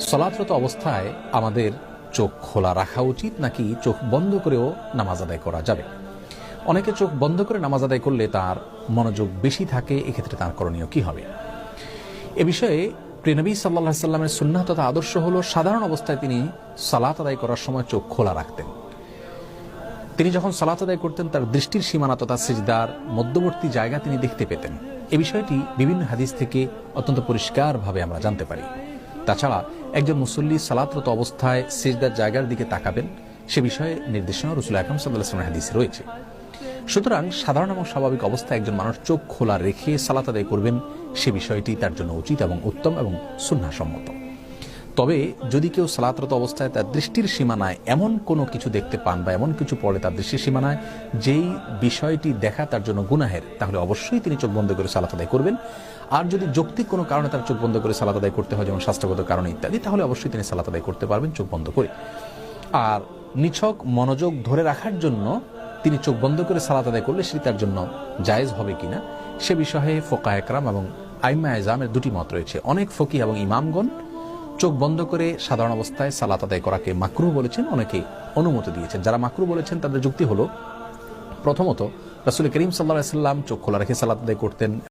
সালাতরত অবস্থায় আমাদের চোখ খোলা রাখা উচিত নাকি চোখ বন্ধ করেও নামাজ আদায় করা যাবে? অনেকে চোখ বন্ধ করে নামাজ আদায় করলে তার মনোযোগ বেশি থাকে, এক্ষেত্রে তার করণীয় কি হবে? এ বিষয়ে প্রিয় নবী সাল্লাল্লাহু আলাইহি সাল্লামের সুন্নাহ তথা আদর্শ হলো সাধারণ অবস্থায় তিনি সালাত আদায় করার সময় চোখ খোলা রাখতেন। তিনি যখন সালাত আদায় করতেন তার দৃষ্টির সীমানা তথা সিজদার মধ্যবর্তী জায়গা তিনি দেখতে পেতেন। এ বিষয়টি বিভিন্ন হাদিস থেকে অত্যন্ত পরিষ্কারভাবে আমরা জানতে পারি। তাছাড়া একজন মুসল্লি সালাতরত অবস্থায় সিজদার জায়গার দিকে তাকাবেন, সে বিষয়ে নির্দেশনা রাসূল আকরাম সাল্লাল্লাহু আলাইহি ওয়াসাল্লামের হাদিসে রয়েছে। সুতরাং সাধারণ এবং স্বাভাবিক অবস্থায় একজন মানুষ চোখ খোলা রেখে সালাত আদায় করবেন, সে বিষয়টি তার জন্য উচিত এবং উত্তম এবং সুন্নাহসম্মত। তবে যদি কেউ সালাতরত অবস্থায় তার দৃষ্টির সীমানায় এমন কোনো কিছু দেখতে পান বা এমন কিছু পড়ে তার দৃষ্টির সীমানায় যেই বিষয়টি দেখা তার জন্য গুনাহের, তাহলে অবশ্যই তিনি চোখ বন্ধ করে সালাত আদায় করবেন। আর যদি যৌক্তিক কোনো কারণে তার চোখ বন্ধ করে সালাত আদায় করতে হয়, যেমন স্বাস্থ্যগত কারণে ইত্যাদি, তাহলে অবশ্যই তিনি সালাত আদায় করতে পারবেন চোখ বন্ধ করে। আর নিছক মনোযোগ ধরে রাখার জন্য তিনি চোখ বন্ধ করে সালাত আদায় করলে সেটি তার জন্য জায়েজ হবে কিনা, সে বিষয়ে ফোকায়ে কেরাম এবং আইম্মা ইজআমের দুটি মত রয়েছে। অনেক ফকিহ এবং ইমামগণ চোখ বন্ধ করে সাধারণ অবস্থায় সালাত আদায় করাকে মাকরুহ বলেছেন, অনেকে অনুমতি দিয়েছেন। যারা মাকরুহ বলেছেন তাদের যুক্তি হলো, প্রথমত রাসূল করিম সাল্লাল্লাহু আলাইহি ওয়াসাল্লাম চোখ খোলা রেখে সালাত আদায় করতেন।